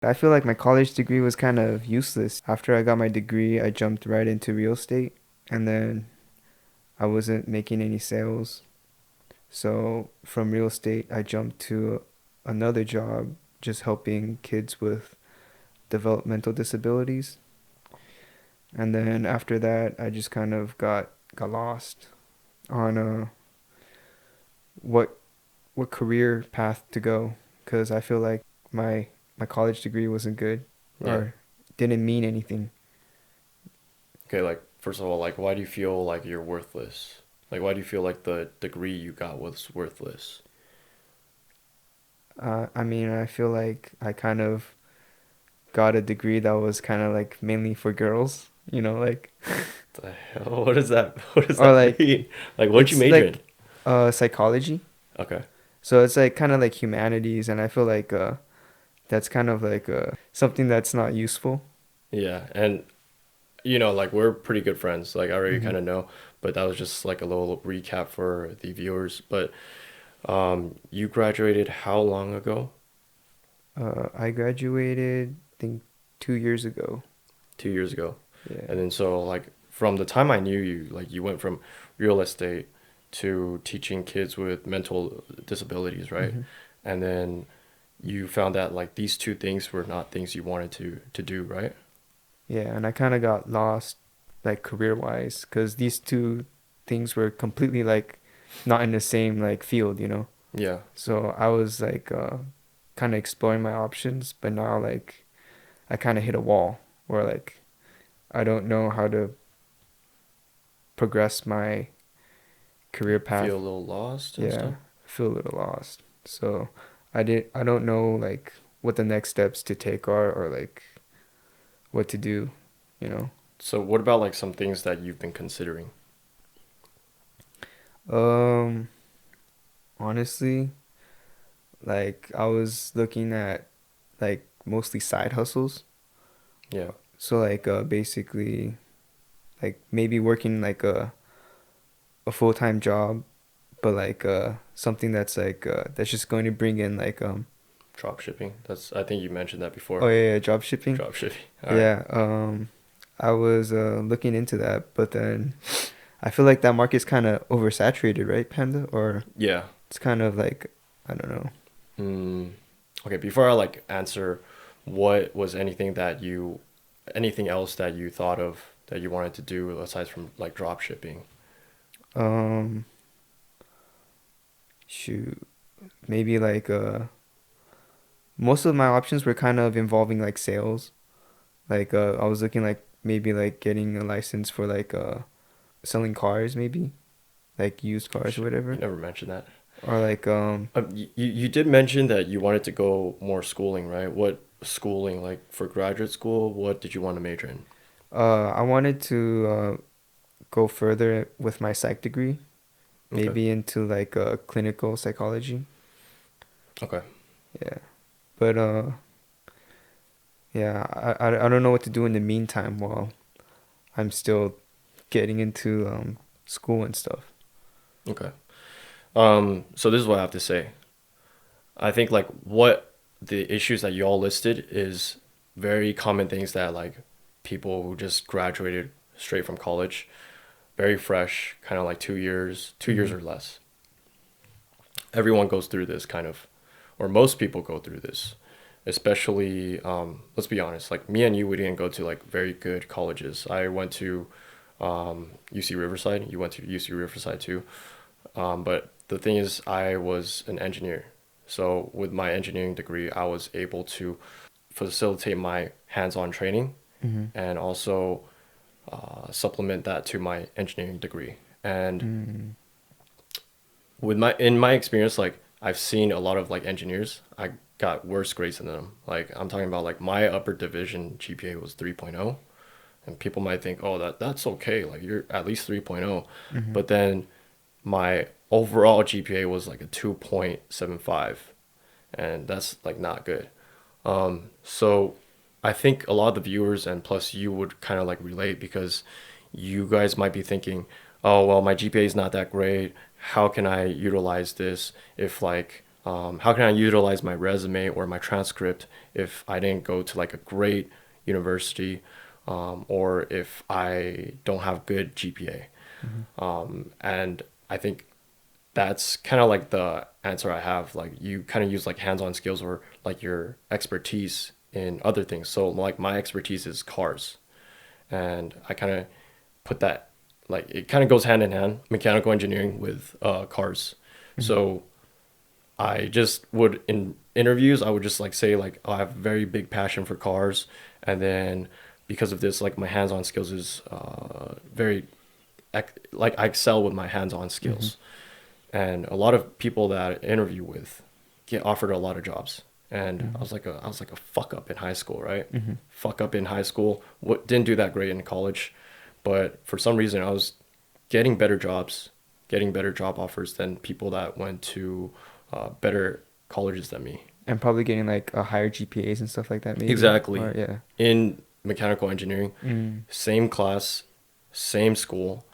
I feel like my college degree was kind of useless. After I got my degree, I jumped right into real estate, and then I wasn't making any sales. So from real estate, I jumped to another job just helping kids with developmental disabilities. And then after that, I just kind of got lost on what what career path to go because I feel like my my college degree wasn't good Yeah. or didn't mean anything. Okay, like first of all, like why do you feel like you're worthless? Like why do you feel like the degree you got was worthless? I mean, I feel like I kind of got a degree that was kind of like mainly for girls, like The hell? What is that? What does or that like mean? Like what'd you it's major in? like psychology. Okay. So it's like kind of like humanities, and I feel like that's kind of like something that's not useful. Yeah, and like we're pretty good friends. Like I already Hmm. kind of know, but that was just like a little recap for the viewers. But you graduated how long ago? I graduated, I think, 2 years ago. 2 years ago. Yeah. And then so like from the time I knew you, like you went from real estate to teaching kids with mental disabilities, right? Hmm. And then you found that like these two things were not things you wanted to do, right? Yeah, and I kind of got lost, like career-wise, because these two things were completely like not in the same like field. Yeah. So I was like kind of exploring my options, but now like I kind of hit a wall where like I don't know how to progress my career Feel a path. little lost and Yeah, stuff. I feel a little lost. So I don't know like what the next steps to take are or like what to do, you know. So what about like some things that you've been considering? Um, Honestly, like I was looking at like mostly side hustles. Yeah. So like basically like maybe working like a full-time job, but like something that's like that's just going to bring in like Drop shipping. That's I think you mentioned that oh before. yeah, yeah, job shipping. Drop shipping. All right. Yeah, I was looking into that, but then I feel like that market's kind of oversaturated, right, Panda? Or Yeah. it's kind of like I don't know. Mm, okay, before I like answer, what was anything else that you thought of that you wanted to do aside from like drop shipping? Um, Shoot, maybe like most of my options were kind of involving like sales. Like I was looking like maybe like getting a license for like selling cars maybe, like used Oh cars or shit, you whatever. never mentioned that. Or like You did mention that you wanted to go more schooling, right? What schooling, like for graduate school, what did you want to major in? I wanted to go further with my psych degree, Okay, maybe into like clinical psychology. okay. Yeah. But yeah, I don't know what to do in the meantime while I'm still getting into school and stuff. Okay. So this is what I have to say. I think like what the issues that you all listed is very common things that like people who just graduated straight from college, very fresh, kind of like 2 years, 2 years Hmm. or less. Everyone goes through this kind of, or most people go through this, especially, let's be honest, like me and you, we didn't go to like very good colleges. I went to UC Riverside. You went to UC Riverside too. But the thing is, I was an engineer. So with my engineering degree, I was able to facilitate my hands-on training Hmm. and also supplement that to my engineering degree. And Hmm. with my in my experience, like I've seen a lot of like engineers, I got worse grades than them. Like I'm talking about like my upper division GPA was 3.0, and people might think, oh, that's okay, like you're at least 3.0, Hmm. but then my overall GPA was like a 2.75, and that's like not good. So I think a lot of the viewers and plus you would kind of like relate because you guys might be thinking, oh, well, my GPA is not that great. How can I utilize this if like how can I utilize my resume or my transcript if I didn't go to like a great university, or if I don't have good GPA. And I think that's kind of like the answer I have. Like you kind of use like hands-on skills or like your expertise in other things. So like my expertise is cars, and I kind of put that, like it kind of goes hand in hand, mechanical engineering with cars. So I just would, in interviews, I would just like say like, oh, I have a very big passion for cars, and then because of this, like my hands-on skills is very like I excel with my hands-on skills. And a lot of people that I interview with get offered a lot of jobs. And I was like a fuck up in high school, right? Fuck up in high school. What didn't do that great in college, but for some reason I was getting better jobs, getting better job offers than people that went to better colleges than me. And probably getting like a higher GPAs and stuff like that, maybe. Exactly. Or, yeah. In mechanical engineering, same class, same school,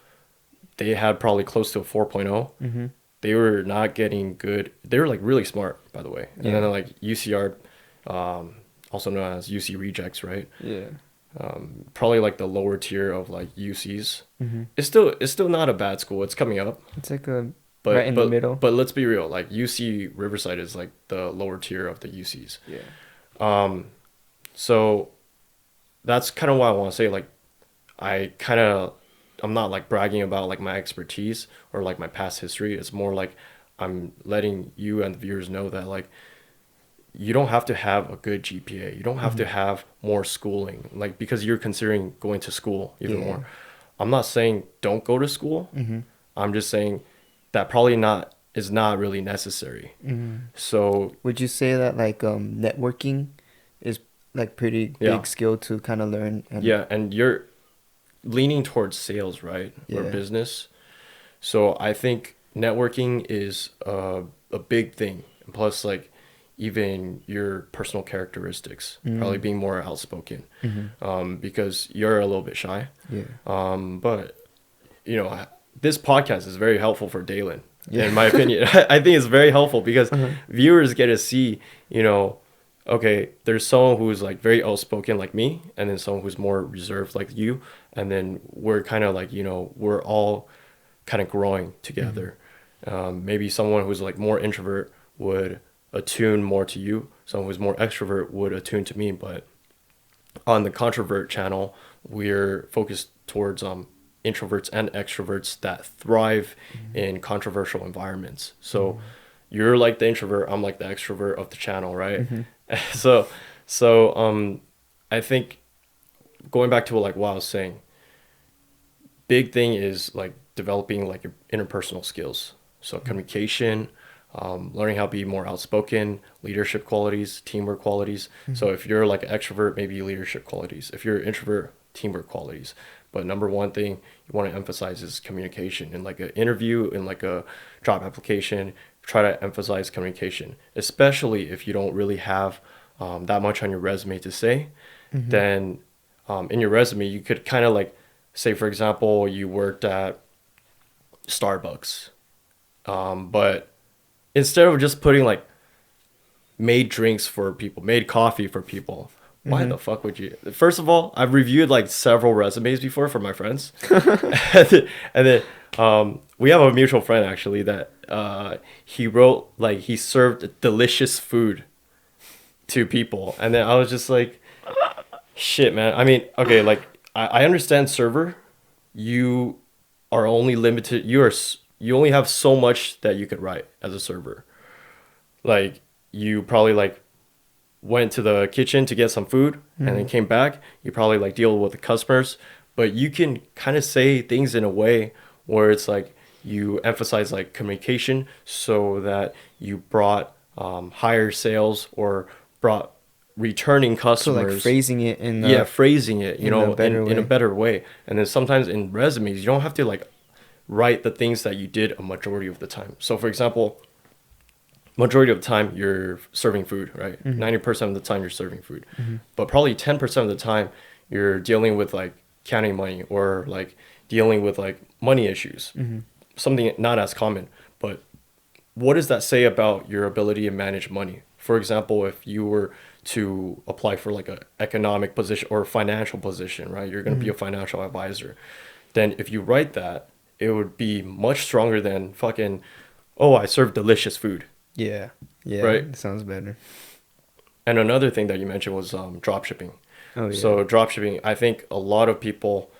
they had probably close to a 4.0. They were not getting good. They were like really smart, by the way. And Yeah. then like UCR, also known as UC rejects, right? Yeah. Probably like the lower tier of like UCs. It's still not a bad school. It's coming up, It's like a but right in the middle. But let's be real. Like UC Riverside is like the lower tier of the UCs. Yeah. So that's kind of what I want to say. Like I'm not like bragging about like my expertise or like my past history. It's more like I'm letting you and the viewers know that like you don't have to have a good GPA. You don't have to have more schooling, like because you're considering going to school even more. I'm not saying don't go to school. I'm just saying that probably not is not really necessary. So Would you say that like networking is like pretty Yeah. big skill to kind of learn? And yeah, and you're leaning towards sales, right? Or Yeah. business. So I think networking is a big thing. And plus, like, even your personal characteristics, probably being more outspoken, because you're a little bit shy. Yeah. But, you know, this podcast is very helpful for Dalen, Yeah. in my opinion. I think it's very helpful because viewers get to see, you know, okay, there's someone who's like very outspoken like me, and then someone who's more reserved like you, and then we're kind of like, you know, we're all kind of growing together. Maybe someone who's like more introvert would attune more to you, someone who's more extrovert would attune to me. But on the Controvert channel, we're focused towards introverts and extroverts that thrive in controversial environments. So you're like the introvert, I'm like the extrovert of the channel, right? So I think going back to like what I was saying, big thing is like developing like your interpersonal skills. So communication, learning how to be more outspoken, leadership qualities, teamwork qualities. So if you're like an extrovert, maybe leadership qualities. If you're an introvert, teamwork qualities. But number one thing you want to emphasize is communication. In like an interview, in like a job application, try to emphasize communication, especially if you don't really have that much on your resume to say. Then in your resume, you could kind of like say, for example, you worked at Starbucks, but instead of just putting like made drinks for people, made coffee for people, why the fuck would you? First of all, I've reviewed like several resumes before for my friends. and then we have a mutual friend actually that he wrote like he served delicious food to people. And then I was just like, shit, man. I mean, okay, like I understand server. You are only limited. You only have so much that you could write as a server. Like you probably like went to the kitchen to get some food and then came back. You probably like deal with the customers, but you can kind of say things in a way where it's like you emphasize like communication so that you brought higher sales or brought returning So customers. like phrasing it in Phrasing it, you in know, a better in a way. better way. And then sometimes in resumes, you don't have to like write the things that you did a majority of the time. So for example, majority of the time you're serving food, right? 90% of the time you're serving food. But probably 10% of the time you're dealing with like counting money or like dealing with like money issues. Something not as common, but what does that say about your ability to manage money? For example, if you were to apply for like a economic position or financial position, right? You're going to be Hmm. a financial advisor. Then if you write that, it would be much stronger than fucking, oh, I serve delicious food, Yeah. Yeah. right? It sounds better. And another thing that you mentioned was drop shipping. Oh yeah. So drop shipping, I think a lot of people,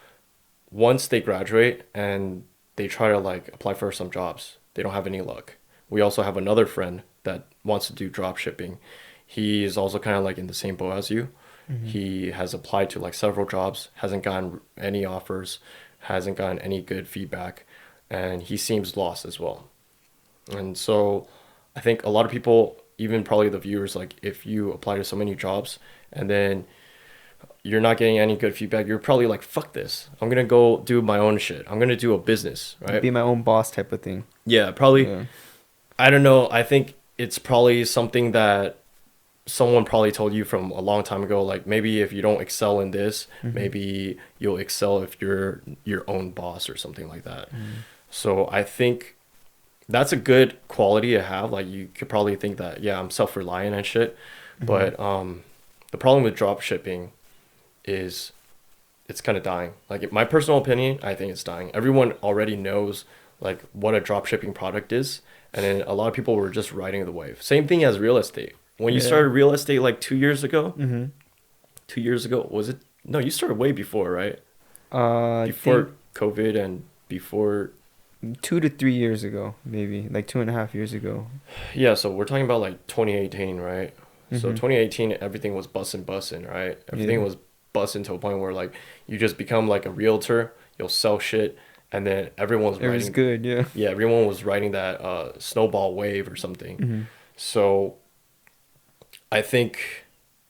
once they graduate and they try to like apply for some jobs, they don't have any luck. We also have another friend that wants to do drop shipping. He is also kind of like in the same boat as you. Hmm. He has applied to like several jobs, hasn't gotten any offers, hasn't gotten any good feedback, and he seems lost as well. And so I think a lot of people, even probably the viewers, like if you apply to so many jobs and then you're not getting any good feedback, you're probably like, fuck this. I'm gonna go do my own shit. I'm gonna do a business, right? Be my own boss type of thing. Yeah, probably. Yeah. I don't know. I think it's probably something that someone probably told you from a long time ago. Like maybe if you don't excel in this, Hmm. maybe you'll excel if you're your own boss or something like that. Hmm. So I think that's a good quality to have. Like you could probably think that, yeah, I'm self-reliant and shit. Hmm. But the problem with drop shipping is it's kind of dying. Like in my personal opinion, I think it's dying. Everyone already knows like what a drop shipping product is, and then a lot of people were just riding the wave. Same thing as real estate. When you Yeah. started real estate like 2 years ago, Hmm. 2 years ago was it? No, you started way before, right? I think Before COVID and before. 2 to 3 years ago, maybe like 2.5 years ago. Yeah, so we're talking about like 2018, right? So Hmm. 2018, everything was bussin', right? Everything Yeah. was bussin' to a point where like you just become like a realtor, you'll sell shit, and then everyone's It was writing. good. Yeah. Yeah, everyone was riding that snowball wave or something. Hmm. So I think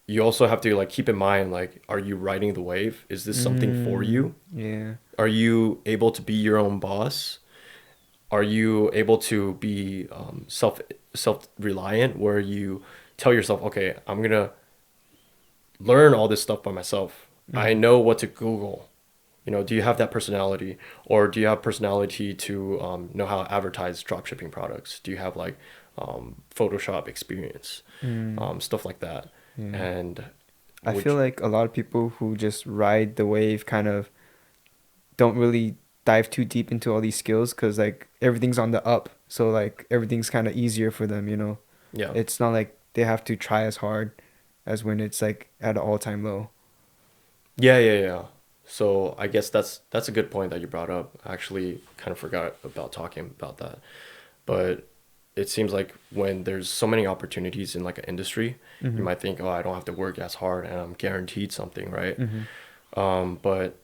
you also have to like keep in mind like, are you riding the wave? Is this something for Mm, you? yeah. Are you able to be your own boss? Are you able to be self reliant where you tell yourself, okay, I'm gonna learn all this stuff by myself. I Hmm. know what to Google. You know, do you have that personality, or do you have personality to know how to advertise dropshipping products? Do you have like Photoshop experience, Mm, stuff like that? yeah. And I would feel you, like a lot of people who just ride the wave kind of don't really dive too deep into all these skills because like everything's on the up. So like everything's kind of easier for them, you know. yeah, It's not like they have to try as hard as when it's like at an all-time low. yeah. So I guess that's a good point that you brought up. I actually kind of forgot about talking about that, but it seems like when there's so many opportunities in like an industry, you Hmm. might think, oh, I don't have to work as hard and I'm guaranteed something, right? Hmm. But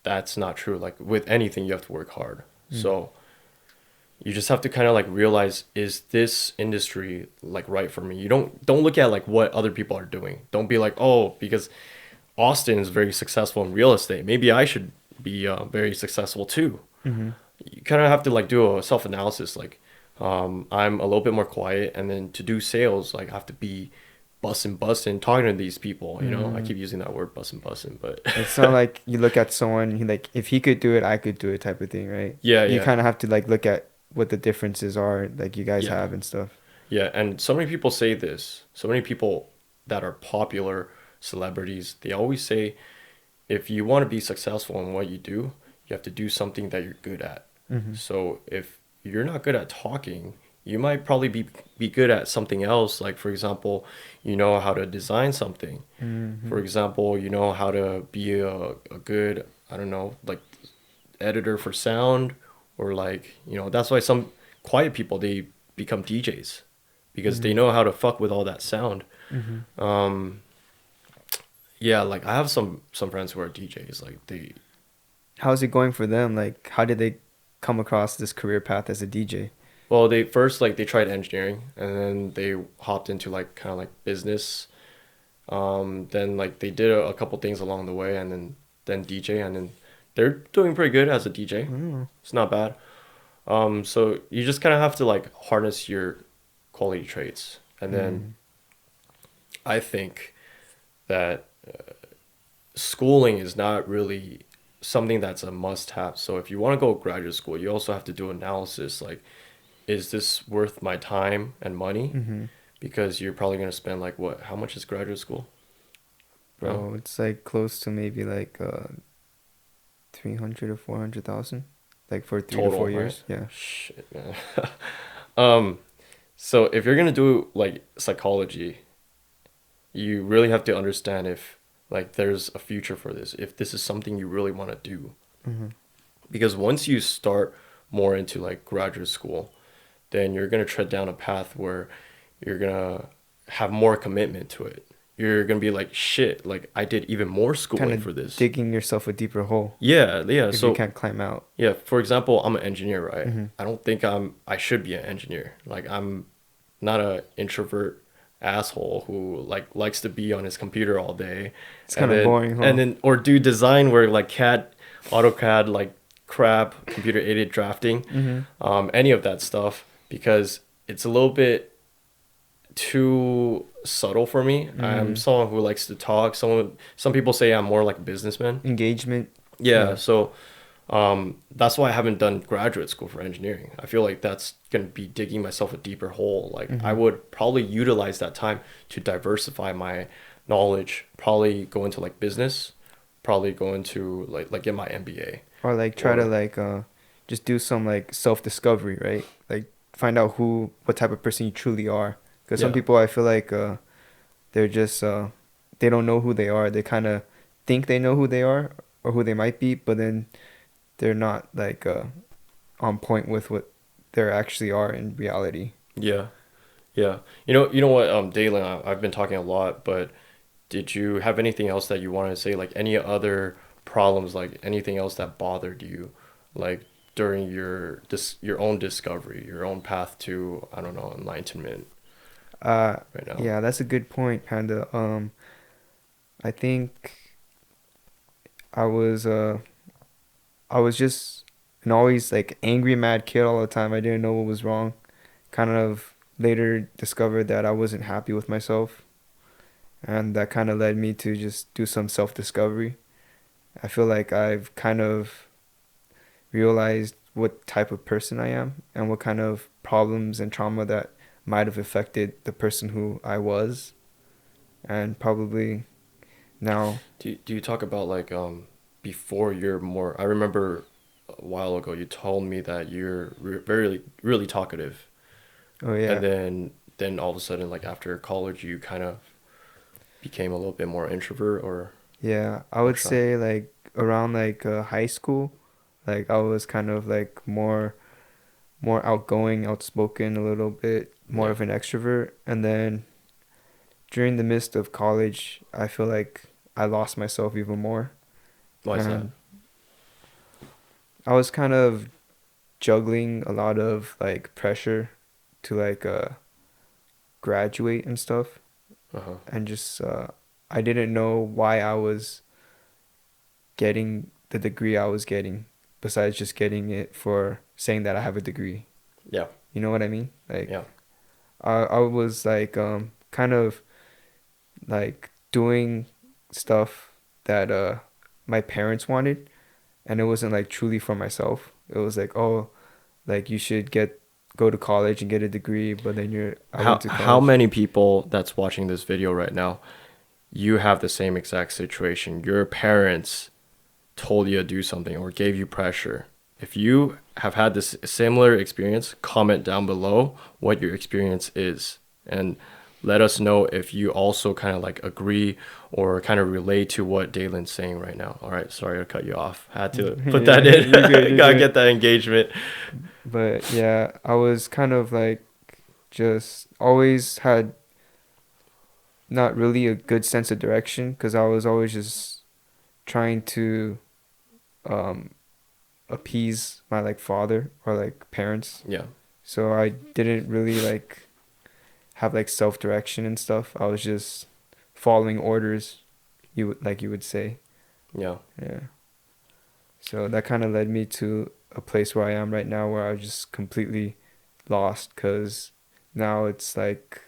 that's not true. Like with anything, you have to work hard. Mm. So you just have to kind of like realize, is this industry like right for me? You don't look at like what other people are doing. Don't be like, oh, because Austin is very successful in real estate, maybe I should be very successful too. Hmm. You kind of have to like do a self analysis. Like, I'm a little bit more quiet, and then to do sales, like I have to be bussin' talking to these people. You know, I Mm. keep using that word bussin', but It's not like you look at someone, he like if he could do it, I could do it type of thing, right? yeah, You yeah, kind of have to like look at what the differences are like you guys yeah, have and stuff. yeah. And so many people say this. So many people that are popular celebrities, they always say, if you want to be successful in what you do, you have to do something that you're good at. Hmm. So if you're not good at talking, you might probably be good at something else. Like for example, you know how to design something. For Hmm. example, you know how to be a good, I don't know, like editor for sound, or like, you know, that's why some quiet people they become DJs because they Hmm. know how to fuck with all that sound. Hmm. Um, yeah, like I have some friends who are DJs. Like they How's it going for them? Like, how did they come across this career path as a DJ? Well, they first like they tried engineering and then they hopped into like kind of like business. Then like they did a couple things along the way and then DJ and then they're doing pretty good as a DJ. Oh. It's not bad. So you just kind of have to like harness your quality traits. And then Mm. I think that schooling is not really something that's a must have. So if you want to go graduate school, you also have to do analysis like, is this worth my time and money? Mm-hmm. Because you're probably gonna spend like what? How much is graduate school? No, Bro, it's like close to maybe like 300 or 400,000, like for 3 to 4 total, right? years. Yeah. Shit, man. um, so if you're gonna do like psychology, you really have to understand if like there's a future for this, if this is something you really want to do. Mm-hmm. Because once you start more into like graduate school, then you're gonna tread down a path where you're gonna have more commitment to it. You're gonna be like, shit, like I did even more Kind schooling of for this. digging yourself a deeper hole Yeah, yeah. if you So can't climb out. yeah, for example, I'm an engineer, right? Mm-hmm. I don't think I should be an engineer. Like I'm not a introvert asshole who like likes to be on his computer all day It's kind of boring, and huh? then or do design where like CAD, AutoCAD, like crap, computer aided drafting, Mm-hmm. any of that stuff because it's a little bit too subtle for me. I'm Mm-hmm. someone who likes to talk. Some people say I'm more like a businessman. Engagement. Yeah, Yeah. so that's why I haven't done graduate school for engineering. I feel like that's going to be digging myself a deeper hole. Like I Mm-hmm. would probably utilize that time to diversify my knowledge, probably go into like business, probably go into like get my MBA Or like try to or like just do some like self-discovery, right? Like find out what type of person you truly are. Because some yeah, people I feel like they're just they don't know who they are. They kind of think they know who they are or who they might be, but then they're not like on point with what they actually are in reality. yeah, yeah. You know what, Dalen, I've been talking a lot, but did you have anything else that you wanted to say? Like any other problems, like anything else that bothered you, like during your own discovery, your own path to, I don't know, enlightenment Uh, right now? yeah, that's a good point, Panda. I think I was uh I was just an always like angry, mad kid all the time. I didn't know what was wrong. Kind of later discovered that I wasn't happy with myself, and that kind of led me to just do some self-discovery. I feel like I've kind of realized what type of person I am and what kind of problems and trauma that might have affected the person who I was, and probably now. Do you talk about like before you're more? I remember a while ago you told me that you're very really talkative, Oh and yeah. then all of a sudden like after college you kind of became a little bit more introvert Yeah, I or would shy. say like around like high school, like I was kind of like more outgoing, outspoken a little bit, more Yeah. of an extrovert. And then during the midst of college, I feel like I lost myself even more. Why is that? And I was kind of juggling a lot of like pressure to like graduate and stuff, Uh huh. and just I didn't know why I was getting the degree I was getting besides just getting it for saying that I have a degree. Yeah. You know what I mean? Like Yeah. I was like kind of like doing stuff that my parents wanted, and it wasn't like truly for myself. It was like, oh, like you should go to college and get a degree, but then I went to How college. many people that's watching this video right now, you have the same exact situation? Your parents told you to do something or gave you pressure. If you have had this similar experience, comment down below what your experience is and let us know if you also kind of like agree or kind of relate to what Dalen's saying right now. All right, sorry to cut you off. Had to put Yeah, that you're good, in. you're Gotta good. get that engagement. But yeah, I was kind of like just always had not really a good sense of direction because I was always just trying to um, appease my like father or like parents. Yeah, So I didn't really like have like self direction and stuff. I was just following orders, you would say. yeah, Yeah. So that kind of led me to a place where I am right now, where I was just completely lost. Cause now it's like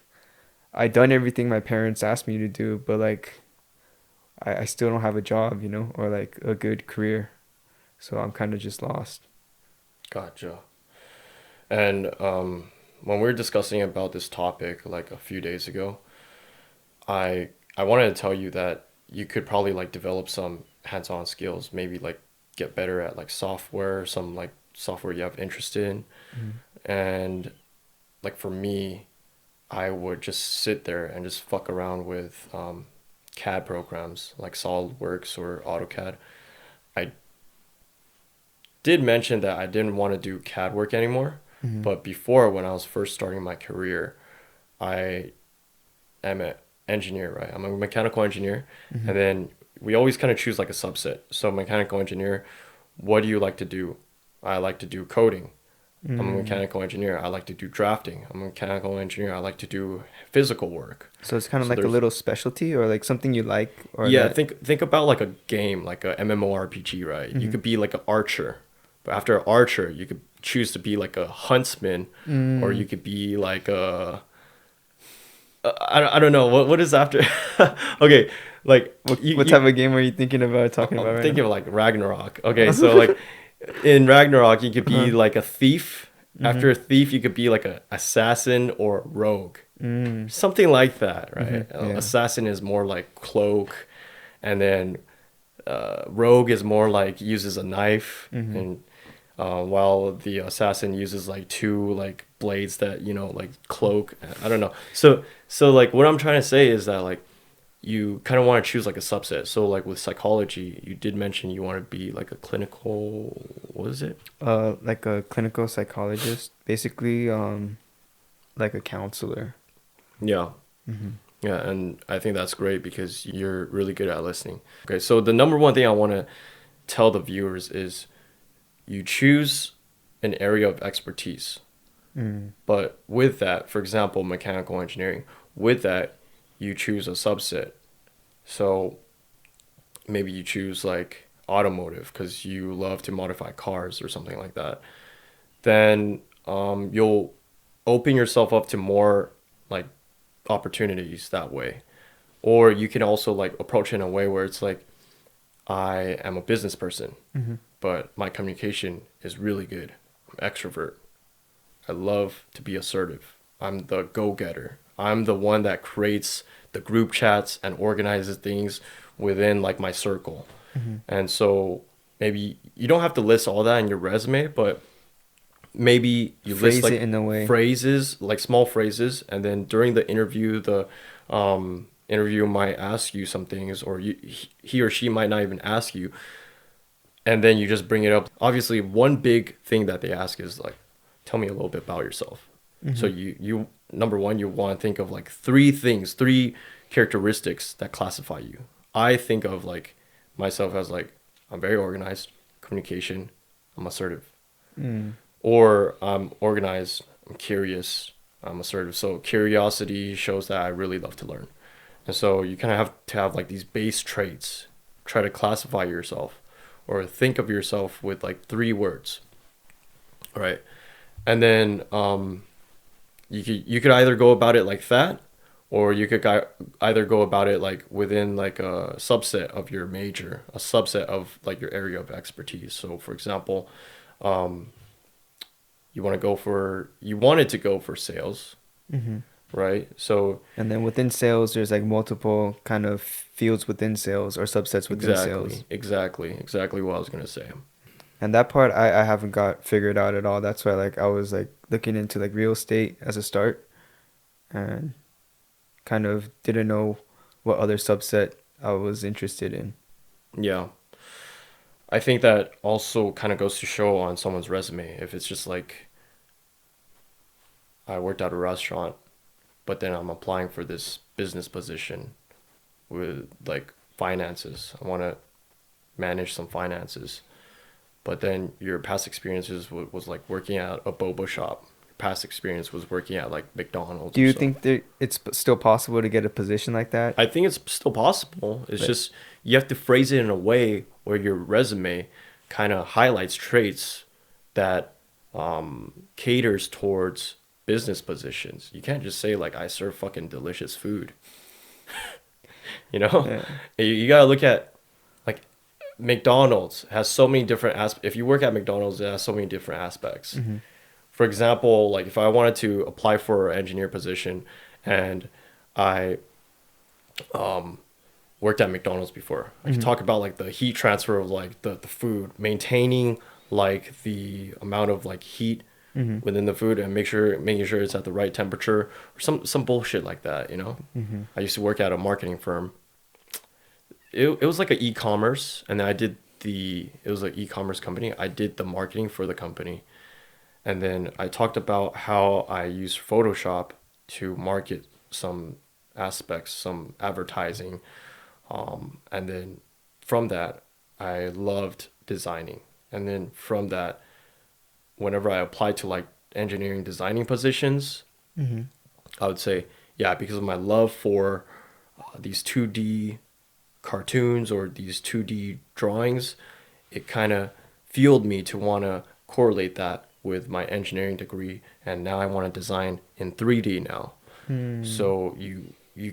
I done everything my parents asked me to do, but like I still don't have a job, or like a good career. So I'm kind of just lost. gotcha. And when we were discussing about this topic like a few days ago, I wanted to tell you that you could probably like develop some hands-on skills, maybe like get better at like software, some like software you have interest in. Mm. And like for me, I would just sit there and just fuck around with CAD programs like SolidWorks or AutoCAD. I did mention that I didn't want to do CAD work anymore, Mm. but before when I was first starting my career, I am an engineer, right? I'm a mechanical engineer, Mm. and then we always kind of choose like a subset. So mechanical engineer, what do you like to do? I like to do coding. I'm a Mm. mechanical engineer. I like to do drafting. I'm a mechanical engineer. I like to do physical work. So it's kind of So like a there's little specialty or like something you like or yeah, that. think about like a game, like a MMORPG, right? You Mm. could be like an archer, but after an archer, you could choose to be like a huntsman, or Mm. you could be like a I don't know what is after. Okay, like What type of game are you thinking about talking about I'm right now? thinking of like Ragnarok. Okay, so like in Ragnarok, you could be Uh-huh. like a thief. Mm-hmm. After a thief, you could be like a assassin or rogue. Mm. Something like that, right? Mm-hmm. Yeah. Assassin is more like cloak, and then rogue is more like uses a knife, Mm-hmm. and while the assassin uses like two like blades that like cloak. I don't know. So like what I'm trying to say is that like you kind of want to choose like a subset. So like with psychology, you did mention you want to be like a clinical. What is it? Like a clinical psychologist, basically, like a counselor. Yeah. Mm-hmm. Yeah, and I think that's great because you're really good at listening. Okay, so the number one thing I want to tell the viewers is you choose an area of expertise. Mm. But with that, for example, mechanical engineering, with that, you choose a subset. So maybe you choose like automotive because you love to modify cars or something like that. Then you'll open yourself up to more like opportunities that way. Or you can also like approach it in a way where it's like, I am a business person, Mm-hmm. but my communication is really good. I'm extrovert. I love to be assertive. I'm the go-getter. I'm the one that creates the group chats and organizes things within like my circle. Mm-hmm. And so maybe you don't have to list all that in your resume, but maybe you list Phrase it like in a way. phrases, like small phrases, and then during the interview, the interviewer might ask you some things, or he or she might not even ask you, and then you just bring it up. Obviously, one big thing that they ask is like, tell me a little bit about yourself. So Mm-hmm. you number one, you want to think of like three things, three characteristics that classify you. I think of like myself as like I'm very organized, communication, I'm assertive, Mm. or I'm organized, I'm curious, I'm assertive. So curiosity shows that I really love to learn. And so you kind of have to have like these base traits. Try to classify yourself or think of yourself with like three words. All right. And then you could either go about it like that, or you could either go about it like within like a subset of your major, a subset of like your area of expertise. So for example, um, you wanted to go for sales, Mm-hmm. right? So And then within sales, there's like multiple kind of fields within sales or subsets within sales. exactly what I was gonna say. And that part I haven't got figured out at all. That's why like I was like looking into like real estate as a start and kind of didn't know what other subset I was interested in. Yeah. I think that also kind of goes to show on someone's resume. If it's just like, I worked at a restaurant, but then I'm applying for this business position with like finances. I want to manage some finances. But then your past experiences was like working at a boba shop. Your past experience was working at like McDonald's Do or you so. think that it's still possible to get a position like that? I think it's still possible. It's But just you have to phrase it in a way where your resume kind of highlights traits that caters towards business positions. You can't just say like I serve fucking delicious food. You know, yeah. you gotta look at like McDonald's has so many different aspects. If you work at McDonald's, it has so many different aspects. Mm-hmm. For for example, like if I wanted to apply for an engineer position and I worked at McDonald's before, I could Mm-hmm. talk about like the heat transfer of like the food, maintaining like the amount of like heat Mm-hmm. within the food and making sure it's at the right temperature or some bullshit like that, you know? Mm-hmm. I used to work at a marketing firm. It was like an e-commerce, and then it was an e-commerce company. I did the marketing for the company. And then I talked about how I use Photoshop to market some aspects, some advertising. And then from that, I loved designing. And then from that, whenever I applied to like engineering designing positions, Mm-hmm. I would say, yeah, because of my love for these 2D cartoons or these 2D drawings, it kind of fueled me to want to correlate that with my engineering degree. And now I want to design in 3D now. Mm. So you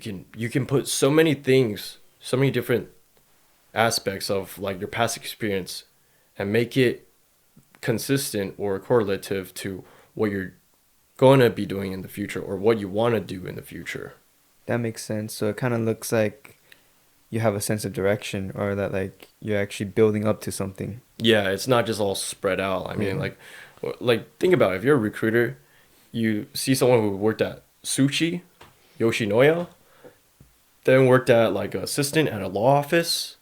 can put so many things, so many different aspects of like your past experience and make it consistent or correlative to what you're going to be doing in the future or what you want to do in the future. That makes sense. So it kind of looks like you have a sense of direction, or that like you're actually building up to something. Yeah, it's not just all spread out. I mean, Yeah. like think about it. If you're a recruiter, you see someone who worked at Sushi, Yoshinoya, then worked at like an assistant at a law office,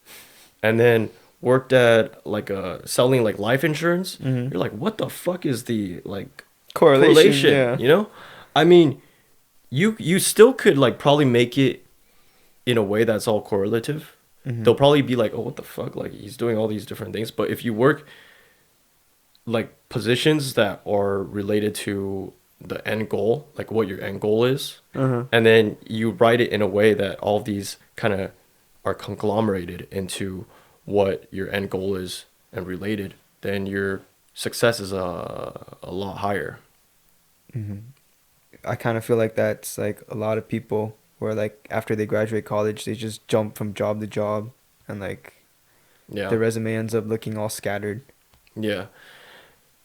and then worked at like a selling like life insurance. Mm-hmm. You're like, what the fuck is the like Correlation. correlation? Yeah. You know, I mean, you still could like probably make it in a way that's all correlative. Mm-hmm. They'll probably be like, oh, what the fuck? Like he's doing all these different things. But if you work like positions that are related to the end goal, like what your end goal is, Uh-huh. and then you write it in a way that all these kind of are conglomerated into what your end goal is and related, then your success is a lot higher. Mm-hmm. I kind of feel like that's like a lot of people where like after they graduate college, they just jump from job to job, and like Yeah. their resume ends up looking all scattered. Yeah.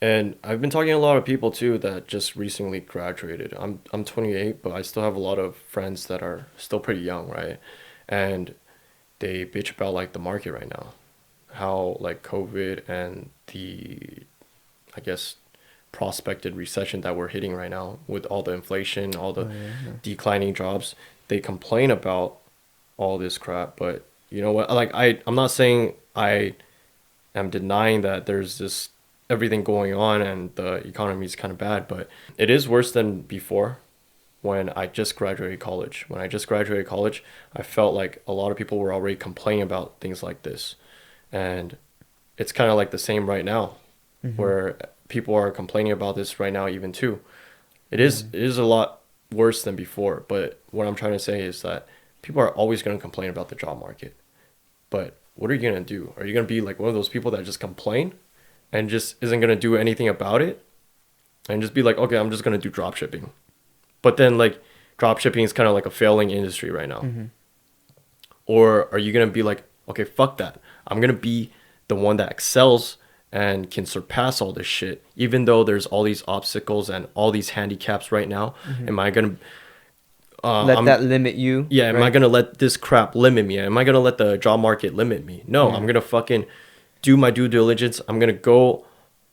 And I've been talking to a lot of people too that just recently graduated. I'm 28, but I still have a lot of friends that are still pretty young, right? And they bitch about like the market right now. How like COVID and the I guess prospected recession that we're hitting right now with all the inflation, all the Oh yeah. declining jobs, they complain about all this crap, but you know what? Like I'm not saying I am denying that there's this everything going on and the economy is kind of bad, but it is worse than before when I just graduated college. When I just graduated college, I felt like a lot of people were already complaining about things like this. And it's kind of like the same right now, Mm-hmm. where people are complaining about this right now even too. Mm-hmm. It is a lot worse than before, but what I'm trying to say is that people are always going to complain about the job market. But what are you going to do? Are you going to be like one of those people that just complain and just isn't going to do anything about it and just be like, okay, I'm just going to do drop shipping? But then like drop shipping is kind of like a failing industry right now. Mm-hmm. Or are you going to be like, okay, fuck that. I'm going to be the one that excels and can surpass all this shit, even though there's all these obstacles and all these handicaps right now. Mm-hmm. Am I going to, Let that limit you. yeah, am I right? going to let this crap limit me? Am I going to let the job market limit me? No, Yeah. I'm going to fucking do my due diligence. I'm going to go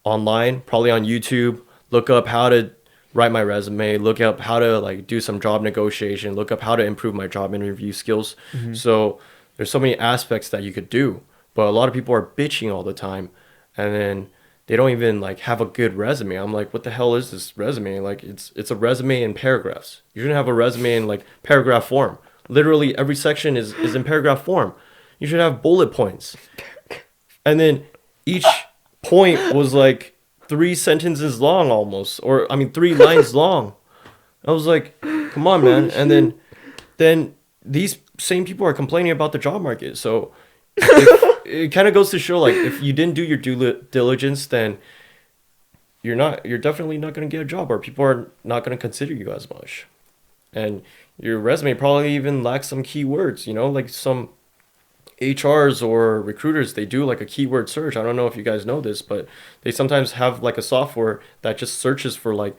online, probably on YouTube, look up how to write my resume, look up how to like do some job negotiation, look up how to improve my job interview skills. Mm-hmm. So there's so many aspects that you could do, but a lot of people are bitching all the time, and then they don't even like have a good resume. I'm like, what the hell is this resume? Like it's a resume in paragraphs. You shouldn't have a resume in like paragraph form. Literally every section is in paragraph form. You should have bullet points. And then each point was like 3 sentences long almost, or I mean 3 lines long. I was like, come on, man. And then these same people are complaining about the job market. So it kind of goes to show like if you didn't do your due diligence, then you're definitely not going to get a job, or people are not going to consider you as much. And your resume probably even lacks some keywords, you know, like some HRs or recruiters, they do like a keyword search. I don't know if you guys know this, but they sometimes have like a software that just searches for like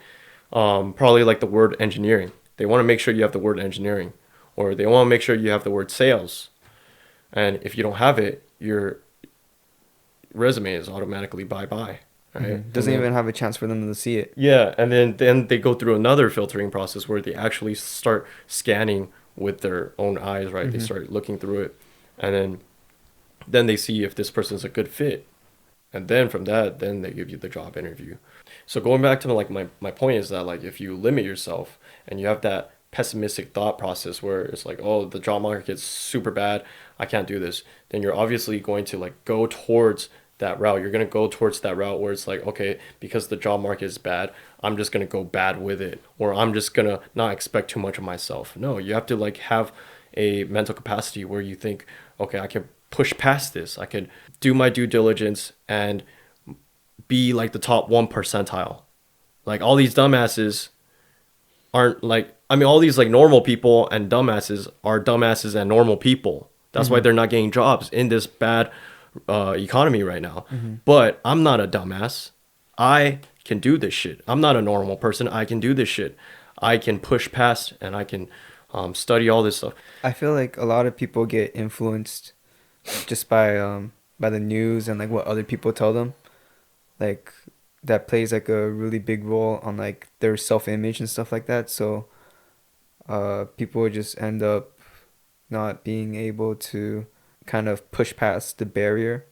probably like the word engineering. They want to make sure you have the word engineering, or they want to make sure you have the word sales. And if you don't have it, your resume is automatically bye bye. Right. And Doesn't then, even have a chance for them to see it. yeah, and then they go through another filtering process where they actually start scanning with their own eyes, right? They Hmm. start looking through it, and then they see if this person's a good fit, and then from that, then they give you the job interview. So going back to like my point is that like if you limit yourself and you have that pessimistic thought process where it's like, oh, the job market's super bad, I can't do this, then you're obviously going to like go towards that route. You're going to go towards that route where it's like, okay, because the job market is bad, I'm just going to go bad with it, or I'm just going to not expect too much of myself. No, you have to like have a mental capacity where you think, okay, I can push past this. I can do my due diligence and be like the top 1 percentile. Like all these dumbasses aren't like, I mean, all these like normal people and dumbasses are dumbasses and normal people. That's why Hmm. they're not getting jobs in this bad economy right now. Hmm. But I'm not a dumbass. I can do this shit. I'm not a normal person. I can do this shit. I can push past and I can study all this stuff. I feel like a lot of people get influenced just by the news and like what other people tell them. Like that plays like a really big role on like their self-image and stuff like that. So people just end up not being able to kind of push past the barrier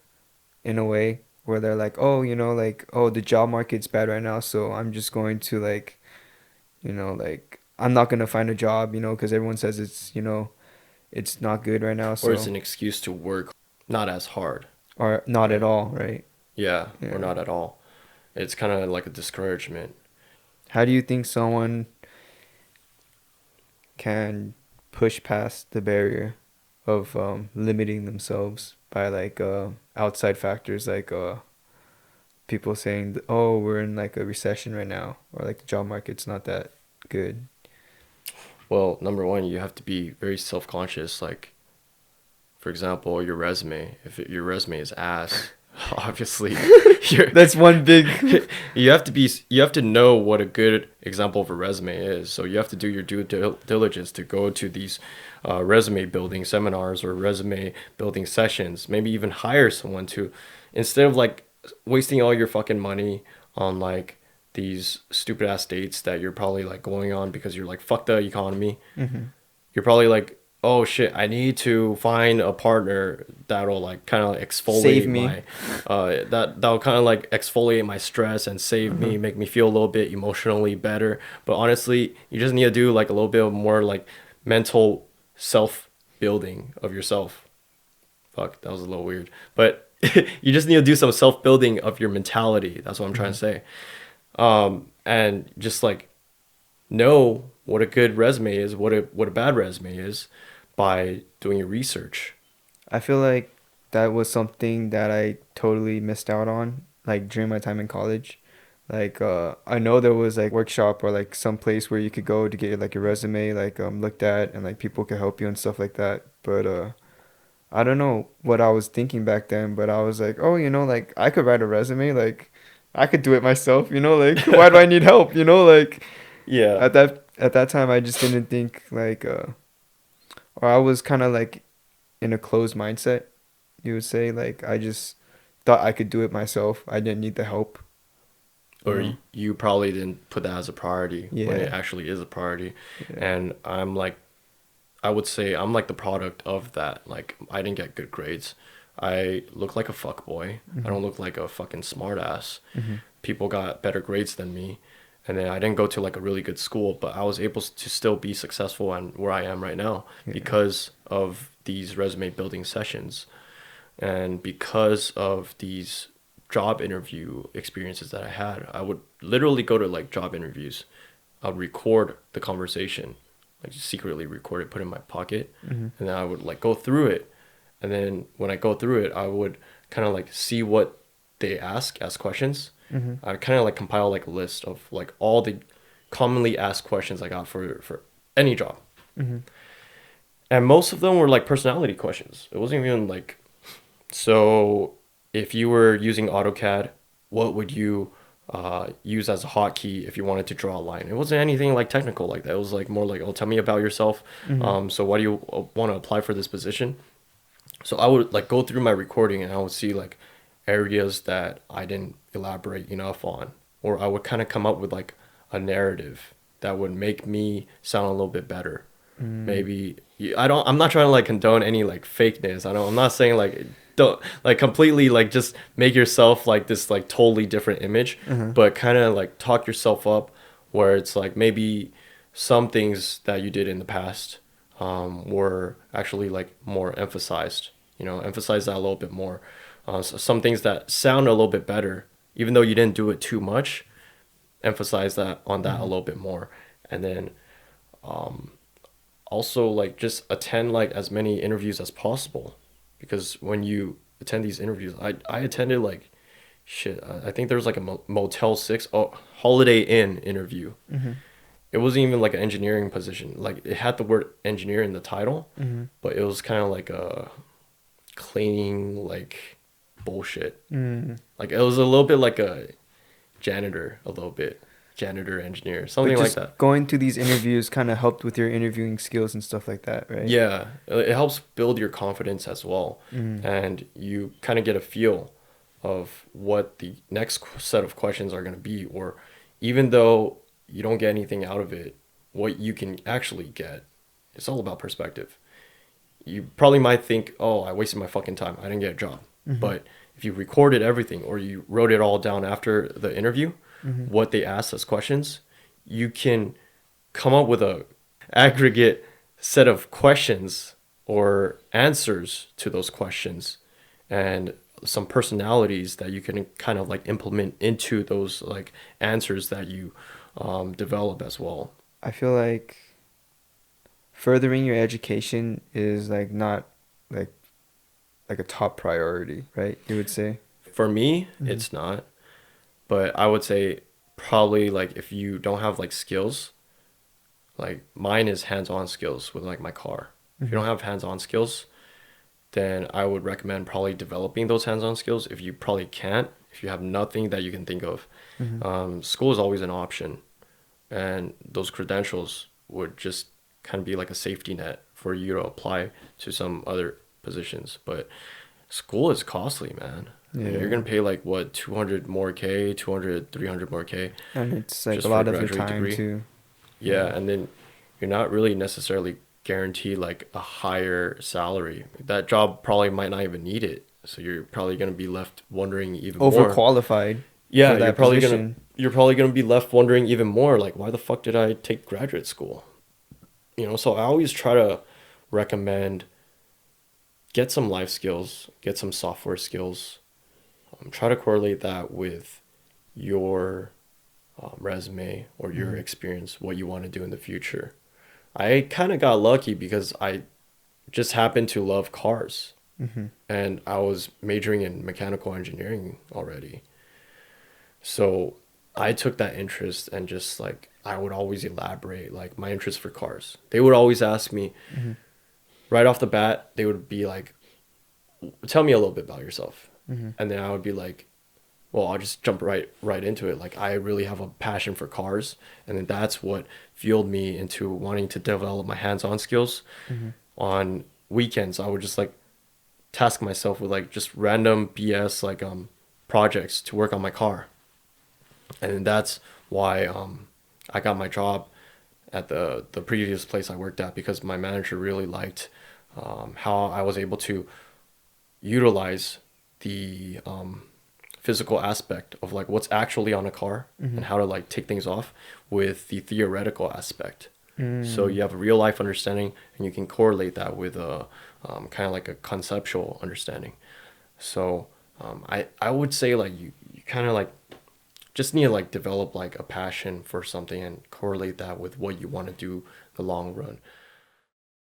in a way where they're like, oh, like, oh, the job market's bad right now, so I'm just going to like, like I'm not gonna find a job, because everyone says it's not good right now, Or it's so an excuse to work not as hard. or not at Right? all, right? Yeah, or Yeah. not at all. It's kind of like a discouragement. How do you think someone can push past the barrier of limiting themselves by like outside factors like people saying, "Oh, we're in like a recession right now," or like the job market's not that good. Well, number one, you have to be very self-conscious. Like, for example, your resume. If your resume is ass, obviously, you're, That's one big. you have to know what a good example of a resume is. So you have to do your diligence to go to these resume building seminars or resume building sessions. Maybe even hire someone to, instead of like wasting all your fucking money on like these stupid ass dates that you're probably like going on because you're like fuck the economy. Hmm. You're probably like, oh shit, I need to find a partner that'll like kind of Save exfoliate me. my, that'll kind of like exfoliate my stress and save Hmm. me, make me feel a little bit emotionally better. But honestly, you just need to do like a little bit of more like mental self building of yourself. Fuck, that was a little weird, but you just need to do some self building of your mentality. That's what I'm trying Hmm. to say. And just like know what a good resume is, what a bad resume is by doing your research. I feel like that was something that I totally missed out on, like during my time in college. Like I know there was like workshop or like some place where you could go to get like your resume like looked at and like people could help you and stuff like that. But I don't know what I was thinking back then, but I was like, oh, like I could write a resume, like I could do it myself, like why do I need help, like Yeah. at that time I just didn't think like or I was kind of like in a closed mindset, you would say, like I just thought I could do it myself. I didn't need the help, you Or know. you probably didn't put that as a priority when it Yeah. actually is a priority. Yeah. And I'm like, I would say I'm like the product of that. Like, I didn't get good grades. I look like a fuck boy. I Mhm. don't look like a fucking smartass. Mhm. People got better grades than me. And then I didn't go to like a really good school, but I was able to still be successful and where I am right now Yeah. because of these resume building sessions and because of these job interview experiences that I had. I would literally go to like job interviews. I'd record the conversation, like just secretly record it, put it in my pocket, Mhm. and then I would like go through it. And then when I go through it, I would kind of like see what they ask questions. Mhm. I kind of like compile like a list of like all the commonly asked questions I got for any job. Mhm. And most of them were like personality questions. It wasn't even like, so if you were using AutoCAD, what would you use as a hotkey if you wanted to draw a line? It wasn't anything like technical like that. It was like more like, oh, tell me about yourself. Mm-hmm. So why do you want to apply for this position? So I would like go through my recording and I would see like areas that I didn't elaborate enough on, or I would kind of come up with like a narrative that would make me sound a little bit better. Mm-hmm. Maybe I'm not trying to like condone any like fakeness. I'm not saying like don't like completely like just make yourself like this like totally different image, Uh-huh. but kind of like talk yourself up where it's like maybe some things that you did in the past were actually like more emphasized. Emphasize that a little bit more. So some things that sound a little bit better, even though you didn't do it too much, emphasize that on that a Mm-hmm. little bit more. And then also like just attend like as many interviews as possible, because when you attend these interviews, I attended like shit. I think there was like a Motel 6 Holiday Inn interview. Mm-hmm. It wasn't even like an engineering position. Like it had the word engineer in the title, Mm-hmm. but it was kind of like a cleaning like bullshit. Mm-hmm. Like it was a little bit like a janitor, a little bit janitor engineer, But something like just that. going to these interviews kind of helped with your interviewing skills and stuff like that, right? Yeah, it helps build your confidence as well, Mm-hmm. and you kind of get a feel of what the next set of questions are going to be, or even though you don't get anything out of it, what you can actually get. It's all about perspective. You probably might think, oh, I wasted my fucking time. I didn't get a job. Mm-hmm. But if you recorded everything or you wrote it all down after the interview, Mm-hmm. what they asked as questions, you can come up with a aggregate set of questions or answers to those questions and some personalities that you can kind of like implement into those like answers that you develop as well. I feel like furthering your education is like not like like a top priority, right? You would say. For me, Mm-hmm. it's not, but I would say probably like if you don't have like skills, like mine is hands-on skills with like my car. If you Mm-hmm. don't have hands-on skills, then I would recommend probably developing those hands-on skills. If you probably can't, if you have nothing that you can think of, Mm-hmm. school is always an option, and those credentials would just kind of be like a safety net for you to apply to some other positions. But school is costly, man. I mean, you're Yeah. gonna pay like what 200 more K, 200, 300 more K And it's like a just for a lot of your graduate time degree. too. Yeah, Yeah. and then you're not really necessarily guaranteed like a higher salary. That job probably might not even need it. So you're probably going to be left wondering even more. Overqualified Yeah, for that position. you're probably going to be left wondering even more like why the fuck did I take graduate school? So I always try to recommend get some life skills, get some software skills. Try to correlate that with your resume or your Mm-hmm. experience, what you want to do in the future. I kind of got lucky because I just happened to love cars Mm-hmm. and I was majoring in mechanical engineering already. So I took that interest and just like I would always elaborate like my interest for cars. They would always ask me Mm-hmm. right off the bat, they would be like, tell me a little bit about yourself. Mm-hmm. And then I would be like, well, I'll just jump right into it. Like I really have a passion for cars, and then that's what fueled me into wanting to develop my hands-on skills. Mm-hmm. On weekends, I would just like task myself with like just random BS like projects to work on my car. And then that's why I got my job at the previous place I worked at, because my manager really liked how I was able to utilize the physical aspect of like what's actually on a car Mm-hmm. and how to like take things off with the theoretical aspect. So Mm. you have a real life understanding and you can correlate that with a kind of like a conceptual understanding. So I would say like you kind of like just need to like develop like a passion for something and correlate that with what you want to do the long run.